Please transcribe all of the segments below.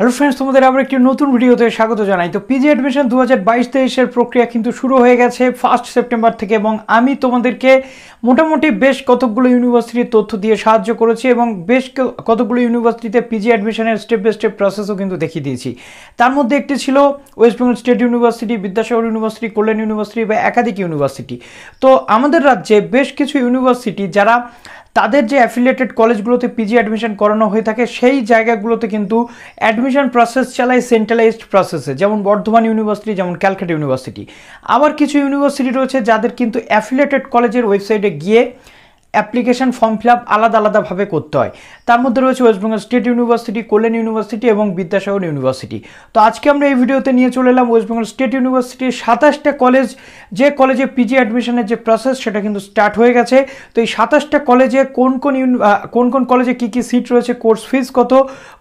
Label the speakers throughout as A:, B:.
A: Hello friends, তোমাদের আবার একটি নতুন ভিডিওতে স্বাগত জানাই। তো পিজি অ্যাডমিশন 2022-23 প্রক্রিয়া কিন্তু শুরু হয়ে গেছে 1 সেপ্টেম্বর থেকে, এবং আমি তোমাদেরকে মোটামুটি বেশ কতগুলো ইউনিভার্সিটির তথ্য দিয়ে সাহায্য করেছি এবং বেশ কতগুলো ইউনিভার্সিটিতে পিজি অ্যাডমিশনের স্টেপ বাই স্টেপ প্রসেসও কিন্তু দেখিয়ে দিয়েছি। তার মধ্যে একটি ছিল West Bengal state university, Vidyasagar university, Kalyan university বা একাধিক ইউনিভার্সিটি। তো আমাদের রাজ্যে বেশ কিছু ইউনিভার্সিটি যারা তাদের যে অ্যাফিলিয়েটেড কলেজগুলোতে পিজি অ্যাডমিশন করানো হয়ে থাকে সেই জায়গাগুলোতে কিন্তু অ্যাডমিশন প্রসেস চালায় সেন্ট্রালাইজড প্রসেসে, যেমন বর্ধমান ইউনিভার্সিটি, যেমন ক্যালকাটা ইউনিভার্সিটি। আবার কিছু ইউনিভার্সিটি রয়েছে যাদের কিন্তু অ্যাফিলিয়েটেড কলেজের ওয়েবসাইটে গিয়ে অ্যাপ্লিকেশন ফর্ম ফিল আপ আলাদাভাবে করতে হয়। তার মধ্যে রয়েছে West Bengal state university, Kalyan university এবং বিদ্যাসাগর ইউনিভার্সিটি। তো আজকে আমরা এই ভিডিওতে নিয়ে চলে এলাম ওয়েস্ট বেঙ্গল স্টেট ইউনিভার্সিটির 27টা কলেজ, যে কলেজে পিজি অ্যাডমিশনের যে প্রসেস সেটা কিন্তু স্টার্ট হয়ে গেছে। তো এই 27টা কলেজে কোন কোন কলেজে কী কী সিট রয়েছে, কোর্স ফিস কত,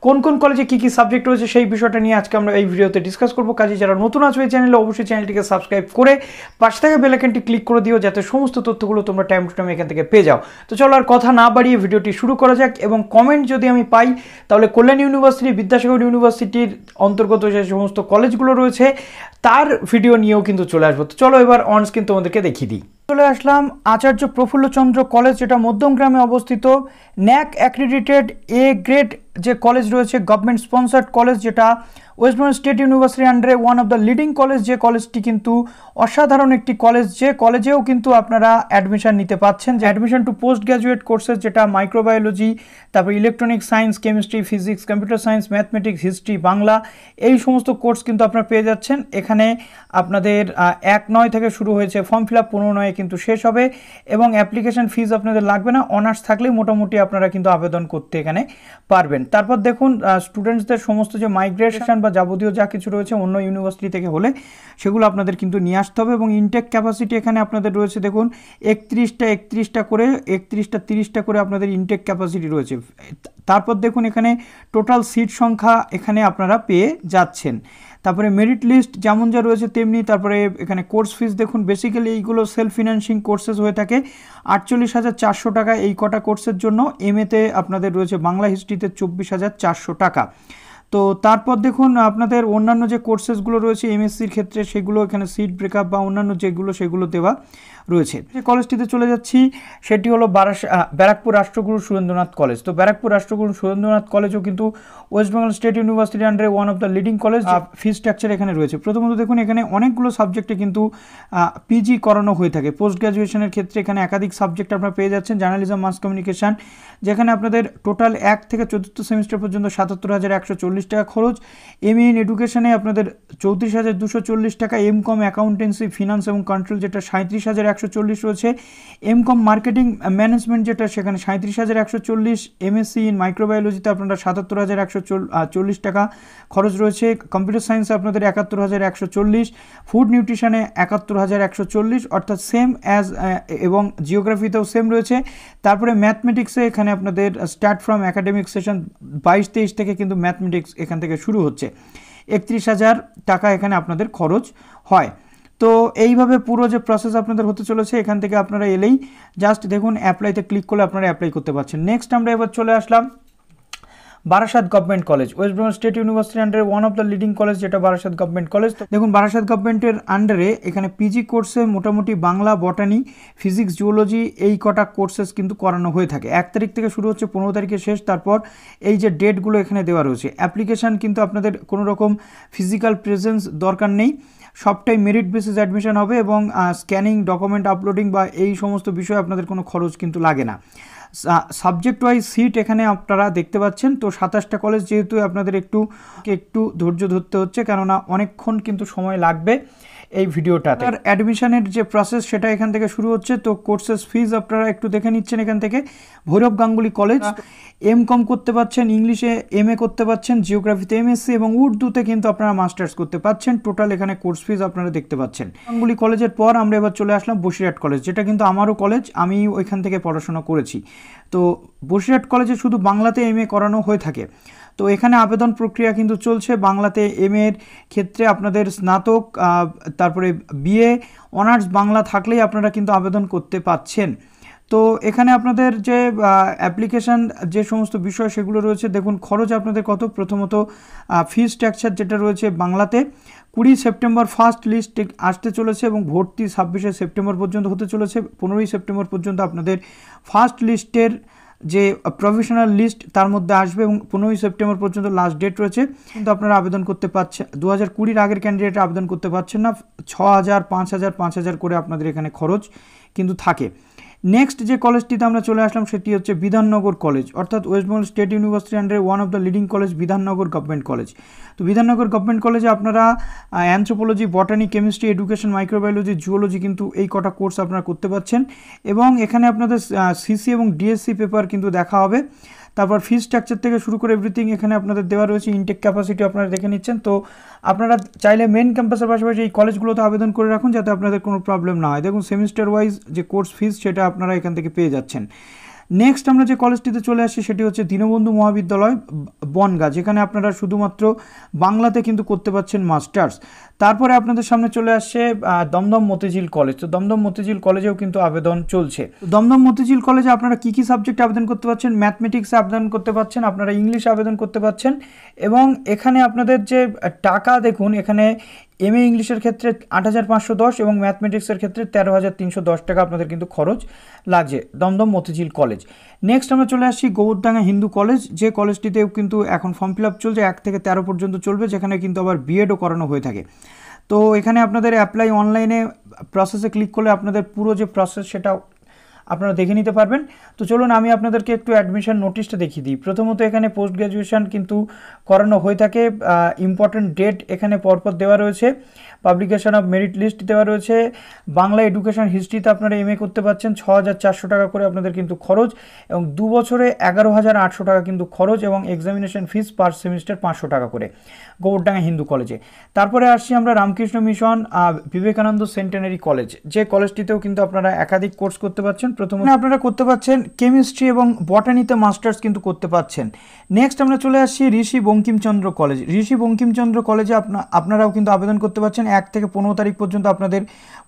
A: কোন কোন কলেজে কী কী সাবজেক্ট রয়েছে, সেই বিষয়টা নিয়ে আজকে আমরা এই ভিডিওতে ডিসকাস করবো। কাজে যারা নতুন আছে এই চ্যানেলে অবশ্যই চ্যানেলটিকে সাবস্ক্রাইব করে পাশে থাকা বেল আইকনটি ক্লিক করে দিও, যাতে সমস্ত তথ্যগুলো তোমরা টাইম টু টাইম এখান থেকে পেয়ে যাও। তো চলো আর কথা না বাড়িয়ে ভিডিওটি শুরু করা যাক, এবং কমেন্ট যদি আমি পাই তাহলে কল্যাণ ইউনিভার্সিটি, বিদ্যাসাগর ইউনিভার্সিটির অন্তর্গত যে সমস্ত কলেজগুলো রয়েছে তার ভিডিও নিয়েও কিন্তু চলে আসবো। তো চলো এবার অন স্ক্রিন তোমাদেরকে দেখিয়ে দিই। চলে আসলাম আচার্য প্রফুল্লচন্দ্র কলেজ, যেটা মধ্যমগ্রামে অবস্থিত। ন্যাক অ্যাক্রিডিটেড এ গ্রেড যে কলেজ রয়েছে, গভর্নমেন্ট স্পন্সার্ড কলেজ, যেটা ওয়েস্ট বেঙ্গল স্টেট ইউনিভার্সিটি আন্ডারে one of the leading college. যে কলেজটি কিন্তু অসাধারণ একটি কলেজ, যে কলেজেও কিন্তু আপনারা অ্যাডমিশন নিতে পাচ্ছেন। যে admission to post graduate courses, যেটা মাইক্রোবায়োলজি, তারপর electronic science, chemistry, physics, computer science, mathematics, history, Bangla, এই সমস্ত কোর্স কিন্তু আপনারা পেয়ে যাচ্ছেন এখানে। আপনাদের 1/9 থেকে শুরু হয়েছে ফর্ম ফিল আপ, 15/9 কিন্তু শেষ হবে, এবং অ্যাপ্লিকেশন ফিজ আপনাদের লাগবে না। অনার্স থাকলেই মোটামুটি আপনারা কিন্তু আবেদন করতে এখানে পারবেন। তারপর দেখুন স্টুডেন্টসদের সমস্ত যে মাইগ্রেশন বা যাবতীয় যা কিছু রয়েছে অন্য ইউনিভার্সিটি থেকে হলে সেগুলো আপনাদের কিন্তু নিয়ে আসতে হবে। এবং ইনটেক ক্যাপাসিটি এখানে আপনাদের রয়েছে, দেখুন 31টা করে 30টা করে আপনাদের ইনটেক ক্যাপাসিটি রয়েছে। তারপর দেখুন এখানে টোটাল সিট সংখ্যা এখানে আপনারা পেয়ে যাচ্ছেন। তারপরে মেরিট লিস্ট যেমন যা রয়েছে তেমনি। তারপরে এখানে কোর্স ফিস দেখুন, বেসিক্যালি এইগুলো সেলফ ফিন্যান্সিং কোর্সেস হয়ে থাকে। 48,400 টাকা এই কটা কোর্সের জন্য। এমএতে আপনাদের রয়েছে বাংলা হিস্ট্রিতে 24,400 টাকা। তো তারপর দেখুন আপনাদের অন্যান্য যে কোর্সেসগুলো রয়েছে এমএসসির ক্ষেত্রে, সেগুলো এখানে সিট ব্রেকআপ বা অন্যান্য যেগুলো সেগুলো দেওয়া রয়েছে। যে কলেজটিতে চলে যাচ্ছি সেটি হলো ব্যারাকপুর রাষ্ট্রগুরু সুরেন্দ্রনাথ কলেজ। তো ব্যারাকপুর রাষ্ট্রগুরু সুরেন্দ্রনাথ কলেজও কিন্তু ওয়েস্ট বেঙ্গল স্টেট ইউনিভার্সিটি আন্ডারে one of the leading college. Fee structure এখানে রয়েছে। প্রথমত দেখুন এখানে অনেকগুলো সাবজেক্টে কিন্তু পিজি করানো হয়ে থাকে। পোস্ট গ্র্যাজুয়েশনের ক্ষেত্রে এখানে একাধিক সাবজেক্ট আপনারা পেয়ে যাচ্ছেন। জার্নালিজম, মাস কমিউনিকেশন, যেখানে আপনাদের টোটাল 1 থেকে 4th সেমিস্টার পর্যন্ত 77,140 টাকা খরচ। এমএ ইন এডুকেশনে আপনাদের 34,240 টাকা। এম.কম অ্যাকাউন্টেন্সি, ফিনান্স এবং কন্ট্রোল, যেটা 37,140 রয়েছে। এম.কম মার্কেটিং ম্যানেজমেন্ট, যেটা সেখানে 37,140। এম.Sc ইন মাইক্রোবায়োলজিতে আপনারা 77,140 টাকা খরচ রয়েছে। কম্পিউটার সায়েন্সে আপনাদের 71,140। ফুড নিউট্রিশনে 71,140, অর্থাৎ সেম অ্যাজ, এবং জিওগ্রাফিতেও সেম রয়েছে। তারপরে ম্যাথমেটিক্সে এখানে আপনাদের স্টার্ট ফ্রম একাডেমিক সেশন 22-23 থেকে কিন্তু ম্যাথমেটিক্স এখান থেকে শুরু হচ্ছে। 31,000 টাকা এখানে আপনাদের খরচ হয়। তো এইভাবে পুরো যে প্রসেস আপনাদের হতে চলেছে, এখান থেকে আপনারা এলেই জাস্ট দেখুন অ্যাপ্লাইতে ক্লিক করলে আপনারা অ্যাপ্লাই করতে পারছেন। নেক্সট আমরা এবার চলে আসলাম Barasat government college, West Bengal state university আন্ডারে one of the leading college, যেটা বারাসাত গভর্নমেন্ট কলেজ। দেখুন বারাসাত গভর্নমেন্টের আন্ডারে এখানে পিজি কোর্সে মোটামুটি বাংলা, বটানি, ফিজিক্স, জিওলজি এই কটা কোর্সেস কিন্তু করানো হয়ে থাকে। 1 তারিখ থেকে শুরু হচ্ছে, 15 তারিখে শেষ। তারপর এই যে ডেটগুলো এখানে দেওয়া রয়েছে। অ্যাপ্লিকেশান কিন্তু আপনাদের কোনো রকম ফিজিক্যাল প্রেজেন্স দরকার নেই, সবটাই মেরিট বেসিস অ্যাডমিশন হবে, এবং স্ক্যানিং, ডকুমেন্ট আপলোডিং বা এই সমস্ত বিষয়ে আপনাদের কোনো খরচ কিন্তু লাগে না। সাবজেক্ট ওয়াইজ সিট এখানে আপনারা দেখতে পাচ্ছেন। তো 27টা কলেজ যেহেতু আপনাদের একটু ধৈর্য ধরতে হচ্ছে, কেননা অনেকক্ষণ কিন্তু সময় লাগবে এই ভিডিওটাতে। আর অ্যাডমিশনের যে প্রসেস সেটা এখান থেকে শুরু হচ্ছে। তো কোর্সেস ফিজ আপনারা একটু দেখে নিচ্ছেন এখান থেকে। ভৈরব গাঙ্গুলি কলেজ, এম.কম করতে পারছেন, ইংলিশে এমএ করতে পারছেন, জিওগ্রাফিতে এম.Sc এবং উর্দুতে কিন্তু আপনারা মাস্টার্স করতে পারছেন। টোটাল এখানে কোর্স ফিজ আপনারা দেখতে পাচ্ছেন। গাঙ্গুলি কলেজের পর আমরা এবার চলে আসলাম বসিরহাট কলেজ, যেটা কিন্তু আমারও কলেজ, আমি ওইখান থেকে পড়াশোনা করেছি। তো বসিরহাট কলেজে শুধু বাংলাতে এমএ করানো হয়ে থাকে। তো এখানে আবেদন প্রক্রিয়া কিন্তু চলছে। বাংলাতে এমএ এর ক্ষেত্রে আপনাদের স্নাতক, তারপরে বিএ, অনার্স বাংলা থাকলেই আপনারা কিন্তু আবেদন করতে পাচ্ছেন। তো এখানে আপনাদের যে অ্যাপ্লিকেশান যে সমস্ত বিষয় সেগুলো রয়েছে, দেখুন খরচ আপনাদের কত। প্রথমত ফি স্ট্রাকচার যেটা রয়েছে বাংলাতে 20 সেপ্টেম্বর ফার্স্ট লিস্ট আসতে চলেছে এবং ভর্তি 26 সেপ্টেম্বর পর্যন্ত হতে চলেছে। 15 সেপ্টেম্বর পর্যন্ত আপনাদের ফার্স্ট লিস্টের যে প্রফেশনাল লিস্ট তার মধ্যে আসবে এবং 15 সেপ্টেম্বর পর্যন্ত লাস্ট ডেট রয়েছে। কিন্তু আপনারা আবেদন করতে পারছেন, 2020 আগের ক্যান্ডিডেট আবেদন করতে পারছেন না। 6000, 5000, 5000 করে আপনাদের এখানে খরচ কিন্তু থাকে। নেক্সট যে কলেজটিতে আমরা চলে আসলাম সেটি হচ্ছে বিধাননগর কলেজ, অর্থাৎ ওয়েস্ট বেঙ্গল স্টেট ইউনিভার্সিটি আন্ডারে one of the leading college Bidhannagar government college. তো বিধাননগর গভর্নমেন্ট কলেজে আপনারা anthropology, বটানি, chemistry, education, microbiology, zoology কিন্তু এই কটা কোর্স আপনারা করতে পারছেন এবং এখানে আপনাদের সিসি এবং ডিএসসি পেপার কিন্তু দেখা হবে। তারপর ফি স্ট্রাকচার থেকে শুরু করে এভরিথিং এখানে আপনাদের দেওয়া রয়েছে। ইনটেক ক্যাপাসিটি আপনারা দেখে নিচ্ছেন। তো আপনারা চাইলে মেন ক্যাম্পাসের পাশাপাশি এই কলেজগুলোতে আবেদন করে রাখুন যাতে আপনাদের কোনো প্রবলেম না হয়। দেখুন সেমিস্টার ওয়াইজ যে কোর্স ফিস সেটা আপনারা এখান থেকে পেয়ে যাচ্ছেন। নেক্সট আমরা যে কলেজটিতে চলে আসছি সেটি হচ্ছে দীনবন্ধু মহাবিদ্যালয় বনগাঁ, যেখানে আপনারা শুধুমাত্র বাংলাতে কিন্তু করতে পারছেন মাস্টার্স। তারপরে আপনাদের সামনে চলে আসছে দমদম মতিঝিল কলেজ। তো দমদম মতিঝিল কলেজেও কিন্তু আবেদন চলছে। দমদম মতিঝিল কলেজে আপনারা কী কী সাবজেক্টে আবেদন করতে পারছেন? ম্যাথমেটিক্সে আবেদন করতে পারছেন, আপনারা ইংলিশে আবেদন করতে পারছেন এবং এখানে আপনাদের যে টাকা দেখুন, এখানে এমএ ইংলিশের ক্ষেত্রে 8510 এবং ম্যাথমেটিক্সের ক্ষেত্রে 13310 টাকা আপনাদের কিন্তু খরচ লাগছে দমদম মতিঝিল কলেজ। নেক্সট আমরা চলে আসছি গৌরডাঙ্গা হিন্দু কলেজ, যে কলেজটিতেও কিন্তু এখন ফর্ম ফিল আপ চলছে, 1 থেকে 13 পর্যন্ত চলবে, যেখানে কিন্তু আবার বিএডও করানো হয়ে থাকে। তো এখানে আপনাদের অ্যাপ্লাই অনলাইনে প্রসেসে ক্লিক করলে আপনাদের পুরো যে প্রসেস সেটা আপনারা দেখে নিতে পারবেন। তো চলুন আমি আপনাদেরকে একটু অ্যাডমিশন নোটিশটা দেখিয়ে দিই। প্রথমত এখানে পোস্ট গ্র্যাজুয়েশন কিন্তু করানো হয়ে থাকে, ইম্পর্টেন্ট ডেট এখানে পরপর দেওয়া রয়েছে, পাবলিকেশন অফ মেরিট লিস্ট দেওয়া রয়েছে। বাংলা এডুকেশন হিস্ট্রিতে আপনারা এমএ করতে পারছেন, 6400 টাকা করে আপনাদের কিন্তু খরচ এবং 2 বছরে 11800 টাকা কিন্তু খরচ এবং এক্সামিনেশন ফিস পার সেমিস্টার 500 টাকা করে গৌরডাঙ্গা হিন্দু কলেজে। তারপরে আসছি আমরা Ramakrishna mission Vivekananda centenary college, যে কলেজটিতেও কিন্তু আপনারা একাধিক কোর্স করতে পারছেন। প্রথমে আপনারা করতে পারছেন কেমিস্ট্রি এবং বটানিতে মাস্টার্স কিন্তু করতে পারছেন। নেক্সট আমরা চলে আসছি ঋষি বঙ্কিমচন্দ্র কলেজ। ঋষি বঙ্কিমচন্দ্র কলেজে আপনারাও কিন্তু আবেদন করতে পারছেন। 1 থেকে 15 তারিখ পর্যন্ত আপনাদের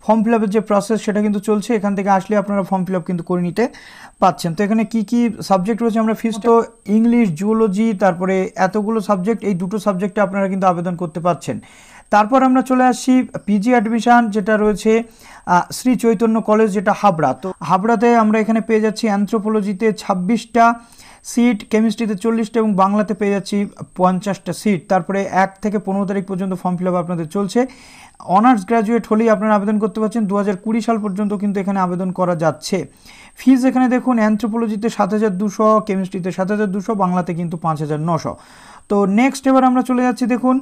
A: ফর্ম ফিল আপের যে প্রসেস সেটা কিন্তু চলছে, এখান থেকে আসলে আপনারা ফর্ম ফিল আপ কিন্তু করে নিতে পাচ্ছেন। তো এখানে কি কি সাবজেক্ট রয়েছে আমরা ফিস, তো ইংলিশ, জুওলজি, তারপরে এতগুলো সাবজেক্ট, এই দুটো সাবজেক্টে আপনারা কিন্তু আবেদন করতে পারছেন। তারপর আমরা চলে আসছি পিজি অ্যাডমিশন, যেটা রয়েছে শ্রী চৈতন্য কলেজ, যেটা হাবড়া। তো হাবড়াতে আমরা এখানে পেয়ে যাচ্ছি অ্যানথ্রোপোলজিতে 26টা সিট, কেমিস্ট্রিতে 40টা এবং বাংলাতে পেয়ে যাচ্ছি 50টা সিট। তারপরে 1 থেকে 15 তারিখ পর্যন্ত ফর্ম ফিল আপ আপনাদের চলছে। অনার্স গ্র্যাজুয়েট হলেই আপনারা আবেদন করতে পারছেন। 2020 সাল পর্যন্ত কিন্তু এখানে আবেদন করা যাচ্ছে। ফিজ এখানে দেখুন অ্যানথ্রোপোলজিতে 7200, কেমিস্ট্রিতে 7200, বাংলাতে কিন্তু 5900। তো নেক্সট এবার আমরা চলে যাচ্ছি, দেখুন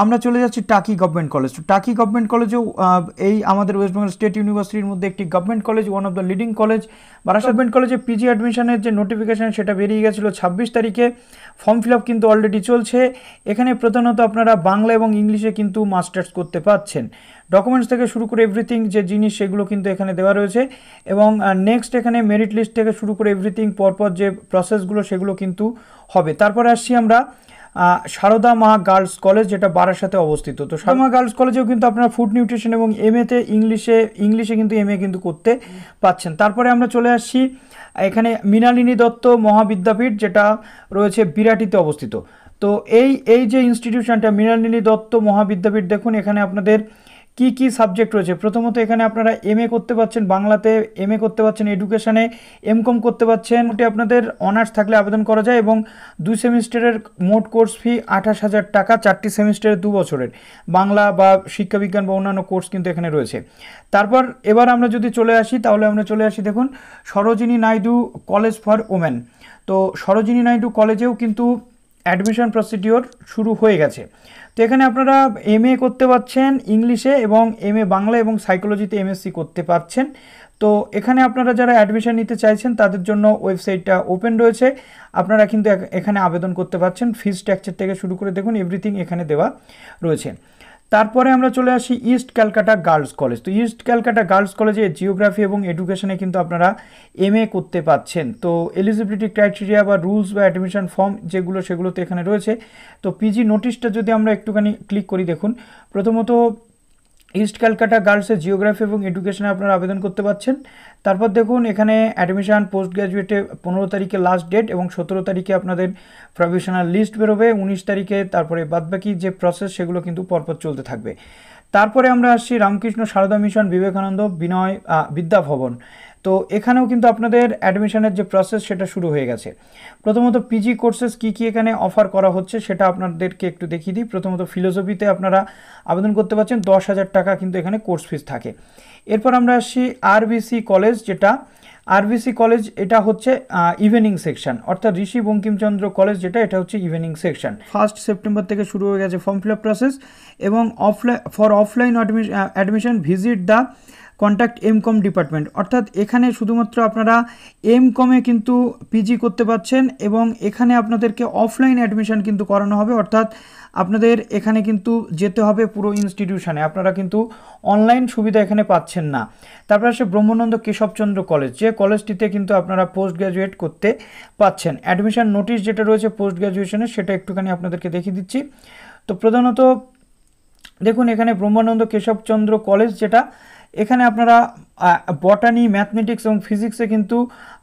A: আমরা চলে যাচ্ছি টাকি গভর্নমেন্ট কলেজ। তো টাকি গভর্নমেন্ট কলেজেও এই আমাদের ওয়েস্ট বেঙ্গল স্টেট ইউনিভার্সিটির মধ্যে একটি government college, one of the leading college. Barasat government কলেজে পিজি অ্যাডমিশনের যে নোটিফিকেশান সেটা বেরিয়ে গেছিলো 26 তারিখে। ফর্ম ফিল আপ কিন্তু অলরেডি চলছে। এখানে প্রধানত আপনারা বাংলা এবং ইংলিশে কিন্তু মাস্টার্স করতে পারছেন। ডকুমেন্টস থেকে শুরু করে এভরিথিং যে জিনিস সেগুলো কিন্তু এখানে দেওয়া রয়েছে এবং নেক্সট এখানে মেরিট লিস্ট থেকে শুরু করে এভরিথিং পরপর যে প্রসেসগুলো সেগুলো কিন্তু হবে। তারপরে আসছি আমরা সারদা মা গার্লস কলেজ, যেটা বারাসাতে অবস্থিত। তো সারদা মা গার্লস কলেজেও কিন্তু আপনারা ফুড নিউট্রিশন এবং এমএতে ইংলিশে কিন্তু এমএ কিন্তু করতে পাচ্ছেন। তারপরে আমরা চলে আসছি এখানে মৃণালিনী দত্ত মহাবিদ্যাপীঠ, যেটা রয়েছে বিরাটিতে অবস্থিত। তো এই যে ইনস্টিটিউশনটা মৃণালিনী দত্ত মহাবিদ্যাপীঠ, দেখুন এখানে আপনাদের কি কি সাবজেক্ট রয়েছে। প্রথমত এখানে আপনারা এমএ করতে পারছেন বাংলাতে, এমএ করতে পারছেন এডুকেশনে, এমকম করতে পারছেন। ওটি আপনাদের অনার্স থাকলে আবেদন করা যায় এবং 2 সেমিস্টারের মোট কোর্স ফি 28,000 টাকা, 4টি সেমিস্টারের 2 বছরের বাংলা বা শিক্ষাবিজ্ঞান বা অন্যান্য কোর্স কিন্তু এখানে রয়েছে। তারপর এবার আমরা যদি চলে আসি, তাহলে আমরা চলে আসি দেখুন Sarojini Naidu college for women. তো সরোজিনী নাইডু কলেজেও কিন্তু অ্যাডমিশন প্রসিডিওর শুরু হয়ে গেছে। তো এখানে আপনারা এমএ করতে পারছেন ইংলিশে এবং এমএ বাংলা এবং সাইকোলজিতে M.Sc করতে পারছেন। তো এখানে আপনারা যারা অ্যাডমিশন নিতে চাইছেন তাদের জন্য ওয়েবসাইটটা ওপেন রয়েছে, আপনারা কিন্তু এখানে আবেদন করতে পারছেন। ফিস স্ট্রাকচার থেকে শুরু করে দেখুন এভরিথিং এখানে দেওয়া রয়েছে। তারপরে আমরা চলে আসি ইস্ট ক্যালকাটা গার্লস কলেজ। তো ইস্ট ক্যালকাটা গার্লস কলেজে জিওগ্রাফি এবং এডুকেশনে কিন্তু আপনারা এমএ করতে পাচ্ছেন। তো এলিজিবিলিটি ক্রাইটেরিয়া বা রুলস বা অ্যাডমিশন ফর্ম যেগুলো সেগুলোতে এখানে রয়েছে। তো পিজি নোটিশটা যদি আমরা একটুখানি ক্লিক করি, দেখুন প্রথমত ইস্ট ক্যালকাটা গার্লসের জিওগ্রাফি এবং এডুকেশনে আপনারা আবেদন করতে পারছেন। তারপর দেখুন এখানে অ্যাডমিশন পোস্ট গ্র্যাজুয়েটে 15 তারিখে লাস্ট ডেট এবং 17 তারিখে আপনাদের প্রভিশনাল লিস্ট বেরোবে, 19 তারিখে তারপরে বাদবাকি যে প্রসেস সেগুলো কিন্তু পরপর চলতে থাকবে। তারপরে আমরা আসছি রামকৃষ্ণ সারদা মিশন বিবেকানন্দ বিনয় বিদ্যাভবন। তো এখানেও কিন্তু আপনাদের অ্যাডমিশনের যে প্রসেস সেটা শুরু হয়ে গেছে। প্রথমত পিজি কোর্সেস কী কী এখানে অফার করা হচ্ছে সেটা আপনাদেরকে একটু দেখিয়ে দিই। প্রথমত ফিলোসফিতে আপনারা আবেদন করতে পারছেন, 10,000 টাকা কিন্তু এখানে কোর্স ফিস থাকে। এরপর আমরা আসছি আরবিসি কলেজ, যেটা আরবিসি কলেজ এটা হচ্ছে ইভিনিং সেকশন, অর্থাৎ ঋষি বঙ্কিমচন্দ্র কলেজ যেটা, এটা হচ্ছে ইভিনিং সেকশন। 1 সেপ্টেম্বর থেকে শুরু হয়ে গেছে ফর্ম ফিল আপ প্রসেস। এবং offline admission visit the contact MCom department, অর্থাৎ এখানে শুধুমাত্র আপনারা এমকমে কিন্তু পিজি করতে পারছেন এবং এখানে আপনাদেরকে অফলাইন অ্যাডমিশন কিন্তু করানো হবে, অর্থাৎ আপনাদের এখানে কিন্তু যেতে হবে পুরো ইনস্টিটিউশনে, আপনারা কিন্তু অনলাইন সুবিধা এখানে পাচ্ছেন না। তারপর আসে ব্রহ্মানন্দ কেশবচন্দ্র কলেজ, যে কলেজটিতে কিন্তু আপনারা পোস্ট গ্র্যাজুয়েট করতে পাচ্ছেন। অ্যাডমিশন নোটিশ যেটা রয়েছে পোস্ট গ্র্যাজুয়েশনে সেটা একটুখানি আপনাদেরকে দেখিয়ে দিচ্ছি। তো প্রধানত দেখুন এখানে ব্রহ্মানন্দ কেশবচন্দ্র কলেজ যেটা, এখানে আপনারা বটানি, ম্যাথমেটিক্স এবং ফিজিক্সে কিন্তু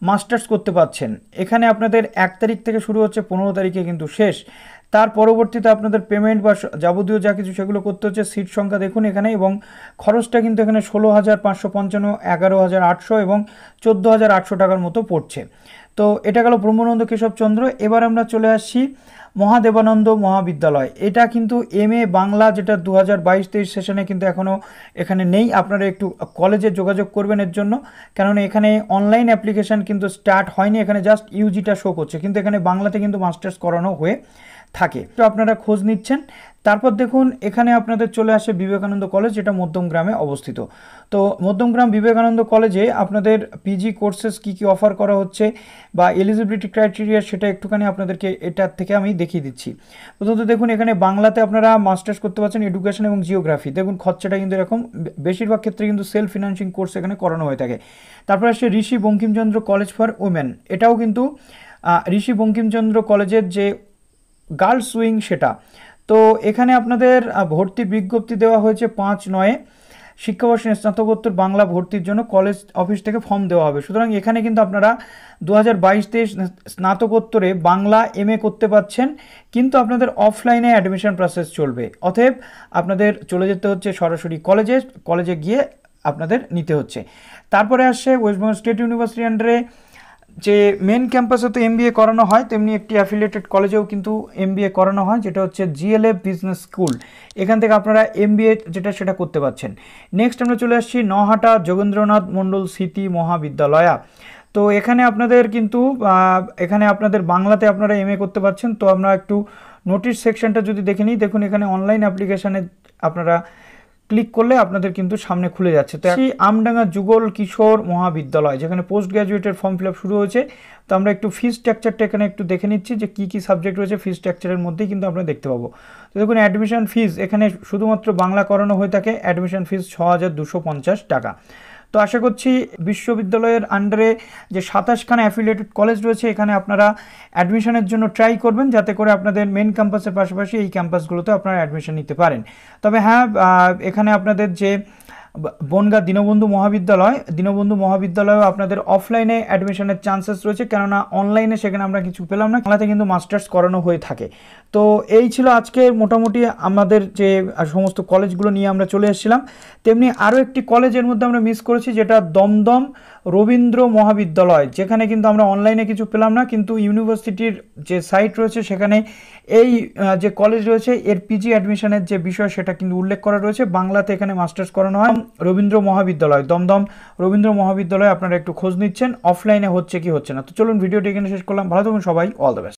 A: মাস্টার্স করতে পাচ্ছেন। এখানে আপনাদের 1 তারিখ থেকে শুরু হচ্ছে, 15 তারিখে কিন্তু শেষ। তার পরবর্তীতে আপনাদের পেমেন্ট বা যাবতীয় যা কিছু সেগুলো করতে হচ্ছে। সিট সংখ্যা দেখুন এখানে, এবং খরচটা কিন্তু এখানে 16,555, 11,800 এবং 14,800 টাকার মতো পড়ছে। তো এটা গেল ব্রহ্মানন্দ কেশবচন্দ্র। এবার আমরা চলে আসছি মাহাদেবানন্দ মহাবিদ্যালয়। এটা কিন্তু MA বাংলা, যেটা 2022-23 সেশনে কিন্তু এখনও এখানে নেই। আপনারা একটু কলেজে যোগাযোগ করবেন এর জন্য, কেননা এখানে অনলাইন অ্যাপ্লিকেশান কিন্তু স্টার্ট হয়নি, এখানে জাস্ট ইউজিটা শো করছে, কিন্তু এখানে বাংলাতে কিন্তু মাস্টার্স করানো হয়ে থাকে। তো আপনারা খোঁজ নিচ্ছেন। তারপর দেখুন এখানে আপনাদের চলে আসে বিবেকানন্দ কলেজ, যেটা মধ্যমগ্রামে অবস্থিত। তো মধ্যমগ্রাম বিবেকানন্দ কলেজে আপনাদের পিজি কোর্সেস কী কী অফার করা হচ্ছে বা এলিজিবিলিটি ক্রাইটেরিয়া সেটা একটুখানি আপনাদেরকে এটার থেকে আমি দেখিয়ে দিচ্ছি। প্রথমত দেখুন এখানে বাংলাতে আপনারা মাস্টার্স করতে পারছেন, এডুকেশন এবং জিওগ্রাফি। দেখুন খরচাটা কিন্তু এরকম, বেশিরভাগ ক্ষেত্রে কিন্তু সেলফ ফিনান্সিং কোর্স এখানে করানো হয়ে থাকে। তারপর আসছে ঋষি বঙ্কিমচন্দ্র কলেজ ফর উমেন, এটাও কিন্তু ঋষি বঙ্কিমচন্দ্র কলেজের যে গার্লস উইং সেটা। তো এখানে আপনাদের ভর্তির বিজ্ঞপ্তি দেওয়া হয়েছে 5/9। শিক্ষাবর্ষে স্নাতকোত্তর বাংলা ভর্তির জন্য কলেজ অফিস থেকে ফর্ম দেওয়া হবে। সুতরাং এখানে কিন্তু আপনারা 2022-23 স্নাতকোত্তরে বাংলা MA করতে পারছেন, কিন্তু আপনাদের অফলাইনে অ্যাডমিশন প্রসেস চলবে। অতএব আপনাদের চলে যেতে হচ্ছে সরাসরি কলেজে গিয়ে আপনাদের নিতে হচ্ছে। তারপরে আসছে ওয়েস্টবেঙ্গল স্টেট ইউনিভার্সিটি আন্ডারে যে মেন ক্যাম্পাসে তো MBA করানো হয়, তেমনি একটি অ্যাফিলিয়েটেড কলেজেও কিন্তু MBA করানো হয়, যেটা হচ্ছে GLF বিজনেস স্কুল। এখান থেকে আপনারা MBA যেটা সেটা করতে পারছেন। নেক্সট আমরা চলে আসছি নহাটা যোগেন্দ্রনাথ মণ্ডল স্মৃতি মহাবিদ্যালয়া। তো এখানে আপনাদের কিন্তু এখানে আপনাদের বাংলাতে আপনারা MA করতে পারছেন। তো আমরা একটু নোটিশ সেকশনটা যদি দেখে নিই, দেখুন এখানে অনলাইন অ্যাপ্লিকেশানে আপনারা ক্লিক করলে আপনাদের কিন্তু সামনে খুলে যাচ্ছে। তো আমডাঙ্গা যুগল কিশোর মহাবিদ্যালয়, যেখানে পোস্ট গ্র্যাজুয়েটের ফর্ম ফিল আপ শুরু হয়েছে। তো আমরা একটু ফি স্ট্রাকচারটা এখানে একটু দেখে নিচ্ছি যে কী কী সাবজেক্ট রয়েছে ফি স্ট্রাকচারের মধ্যেই কিন্তু আমরা দেখতে পাবো। তো দেখুন অ্যাডমিশন ফিজ এখানে শুধুমাত্র বাংলা করানো হয়ে থাকে, অ্যাডমিশন ফিজ 6,250 টাকা। তো আশা করছি বিশ্ববিদ্যালয়ের আন্ডারে যে 27খানা অ্যাফিলিয়েটেড কলেজ রয়েছে এখানে আপনারা অ্যাডমিশনের জন্য ট্রাই করবেন, যাতে করে আপনাদের মেন ক্যাম্পাসের পাশাপাশি এই ক্যাম্পাসগুলোতে আপনারা অ্যাডমিশন নিতে পারেন। তবে হ্যাঁ, এখানে আপনাদের যে বনগাঁ দীনবন্ধু মহাবিদ্যালয়েও আপনাদের অফলাইনে অ্যাডমিশনের চান্সেস রয়েছে, কেননা অনলাইনে সেখানে আমরা কিছু পেলাম না, বাংলাতে কিন্তু মাস্টার্স করানো হয়ে থাকে। তো এই ছিল আজকে মোটামুটি আমাদের যে সমস্ত কলেজগুলো নিয়ে আমরা চলে এসেছিলাম। তেমনি আরও একটি কলেজের মধ্যে আমরা মিস করেছি, যেটা দমদম রবীন্দ্র মহাবিদ্যালয়, যেখানে কিন্তু আমরা অনলাইনে কিছু পেলাম না, কিন্তু ইউনিভার্সিটির যে সাইট রয়েছে সেখানে এই যে কলেজ রয়েছে এর পিজি অ্যাডমিশনের যে বিষয় সেটা কিন্তু উল্লেখ করা রয়েছে। বাংলাতে এখানে মাস্টার্স করানো হয়। রবীন্দ্র মহাবিদ্যালয়, দমদম রবীন্দ্র মহাবিদ্যালয় আপনারা একটু খোঁজ নিচ্ছেন অফলাইনে হচ্ছে কি হচ্ছে না। তো চলুন ভিডিওটি এখানে শেষ করলাম। ভালো থাকুন সবাই, অল দ্য বেস্ট।